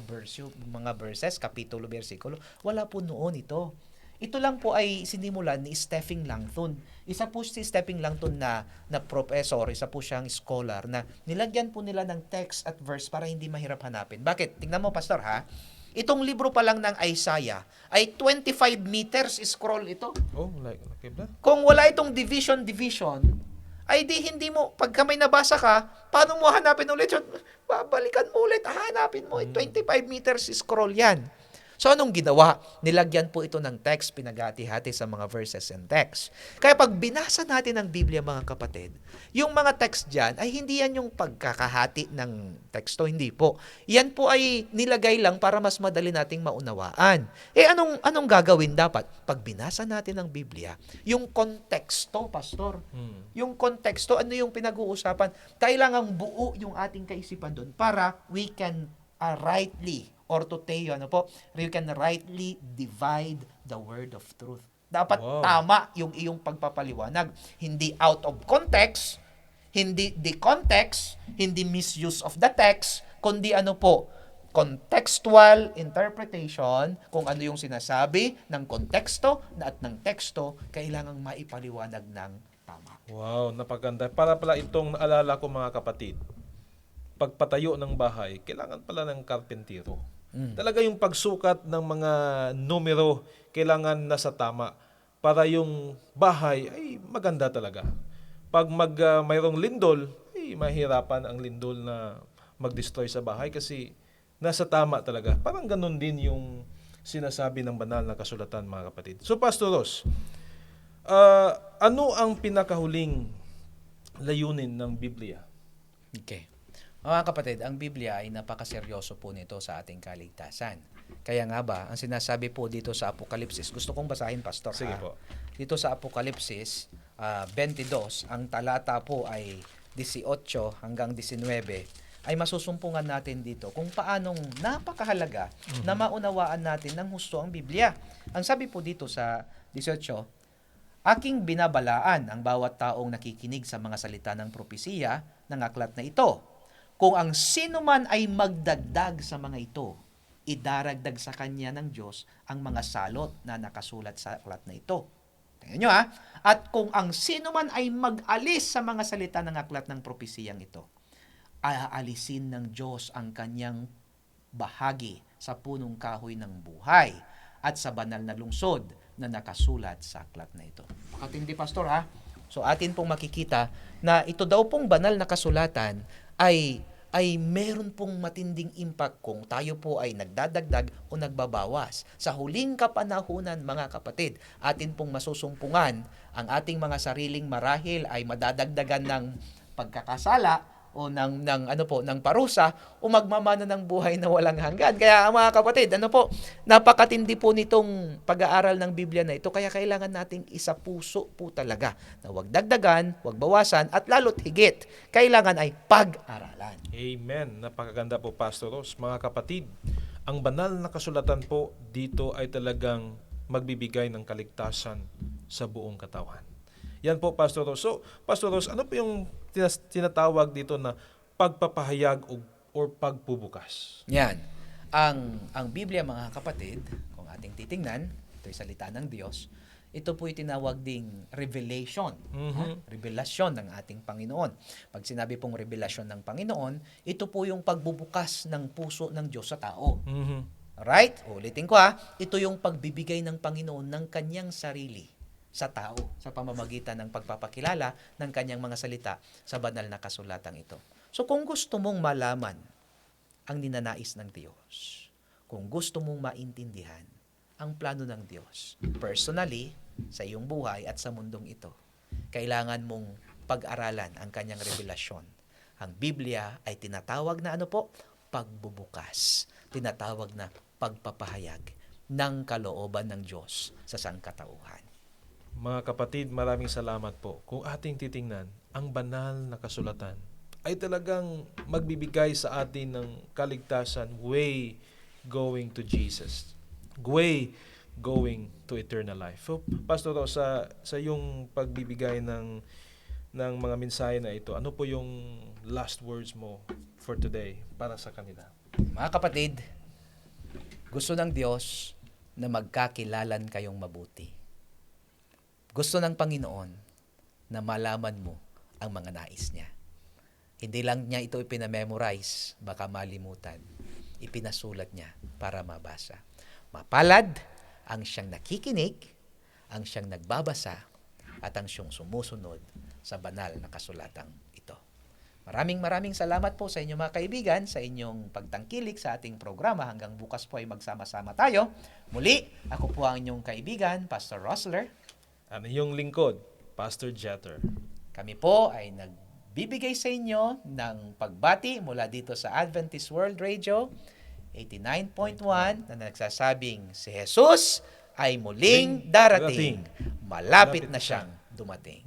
verses, kapitulo, versikulo. Wala po noon ito. Ito lang po ay sinimulan ni Stephen Langton. Isa po si Stephen Langton na professor, isa po siyang scholar na nilagyan po nila ng text at verse para hindi mahirap hanapin. Bakit? Tingnan mo, Pastor, ha? Itong libro pa lang ng Isaiah ay 25 meters scroll ito. Oh, like that? Kung wala itong division, ay di hindi mo, pagka may nabasa ka, paano mo hanapin ulit yun? Babalikan mo ulit, hanapin mo. 25 meters scroll yan. So, anong ginawa? Nilagyan po ito ng text, pinagati-hati sa mga verses and text. Kaya pag binasa natin ang Biblia, mga kapatid, yung mga text dyan, ay hindi yan yung pagkakahati ng teksto, hindi po. Yan po ay nilagay lang para mas madali nating maunawaan. Anong gagawin dapat? Pag binasa natin ang Biblia, yung konteksto, Pastor, yung konteksto, ano yung pinag-uusapan? Kailangang buo yung ating kaisipan doon para we can rightly ortoteo, you can rightly divide the word of truth. Dapat tama yung iyong pagpapaliwanag. Hindi out of context, hindi decontext, hindi misuse of the text, kundi contextual interpretation, kung ano yung sinasabi ng konteksto at ng teksto, kailangang maipaliwanag ng tama. Wow, napaganda. Para pala itong naalala ko, mga kapatid, pagpatayo ng bahay, kailangan pala ng karpentero. Talaga yung pagsukat ng mga numero, kailangan nasa tama para yung bahay ay maganda talaga. Pag mayroong lindol, ay mahirapan ang lindol na mag-destroy sa bahay kasi nasa tama talaga. Parang ganun din yung sinasabi ng banal na kasulatan, mga kapatid. So, Pastor Ross, ano ang pinakahuling layunin ng Biblia? Okay. Mga kapatid, ang Biblia ay napakaseryoso po nito sa ating kaligtasan. Kaya nga ba, ang sinasabi po dito sa Apokalipsis, gusto kong basahin, Pastor. Sige po. Dito sa Apokalipsis 22, ang talata po ay 18 hanggang 19, ay masusumpungan natin dito kung paanong napakahalaga na maunawaan natin ng husto ang Biblia. Ang sabi po dito sa 18, aking binabalaan ang bawat taong nakikinig sa mga salita ng propesiya ng aklat na ito. Kung ang sino man ay magdagdag sa mga ito, idaragdag sa kanya ng Diyos ang mga salot na nakasulat sa aklat na ito. Tingnan nyo ha. At kung ang sino man ay mag-alis sa mga salita ng aklat ng propesiyang ito, aalisin ng Diyos ang kanyang bahagi sa punong kahoy ng buhay at sa banal na lungsod na nakasulat sa aklat na ito. Makatindi, Pastor, ha? So atin pong makikita na ito daw pong banal na kasulatan ay meron pong matinding impact kung tayo po ay nagdadagdag o nagbabawas. Sa huling kapanahunan, mga kapatid, atin pong masusumpungan ang ating mga sariling marahil ay madadagdagan ng pagkakasala o ng parusa o magmamana ng buhay na walang hanggan. Kaya mga kapatid, napakatindi po nitong pag-aaral ng Biblia na ito. Kaya kailangan nating isa puso po talaga na wag dagdagan, wag bawasan, at lalo't higit, kailangan ay pag-aralan. Amen. Napakaganda po, Pastor Ros. Mga kapatid, ang banal na kasulatan po dito ay talagang magbibigay ng kaligtasan sa buong katawan. Yan po, Pastor Ros. So, Pastor Ros, ano po yung tinatawag dito na pagpapahayag or pagbubukas? Yan. Ang Biblia, mga kapatid, kung ating titingnan, ito'y salita ng Diyos, ito po'y tinawag ding revelation. Revelasyon ng ating Panginoon. Pag sinabi pong revelasyon ng Panginoon, ito po yung pagbubukas ng puso ng Diyos sa tao. Right? Ulitin ko ha. Ito yung pagbibigay ng Panginoon ng kanyang sarili sa tao sa pamamagitan ng pagpapakilala ng kanyang mga salita sa banal na kasulatang ito. So kung gusto mong malaman ang ninanais ng Diyos, kung gusto mong maintindihan ang plano ng Diyos, personally, sa iyong buhay at sa mundong ito, kailangan mong pag-aralan ang kanyang revelasyon. Ang Biblia ay tinatawag na pagbubukas. Tinatawag na pagpapahayag ng kalooban ng Diyos sa sangkatauhan. Mga kapatid, maraming salamat po. Kung ating titingnan, ang banal na kasulatan ay talagang magbibigay sa atin ng kaligtasan, way going to Jesus. Way going to eternal life. So, Pastor Ros, sa yung pagbibigay ng mga mensahe na ito, ano po yung last words mo for today para sa kanila? Mga kapatid, gusto ng Diyos na magkakilalan kayong mabuti. Gusto ng Panginoon na malaman mo ang mga nais niya. Hindi lang niya ito ipinamemorize, baka malimutan. Ipinasulat niya para mabasa. Mapalad ang siyang nakikinig, ang siyang nagbabasa, at ang siyang sumusunod sa banal na kasulatang ito. Maraming salamat po sa inyong mga kaibigan, sa inyong pagtangkilik sa ating programa. Hanggang bukas po ay magsama-sama tayo. Muli, ako po ang inyong kaibigan, Pastor Rosler. Ano yung lingkod, Pastor Jeter. Kami po ay nagbibigay sa inyo ng pagbati mula dito sa Adventist World Radio 89.1 na nagsasabing si Jesus ay muling darating. Malapit na siyang dumating.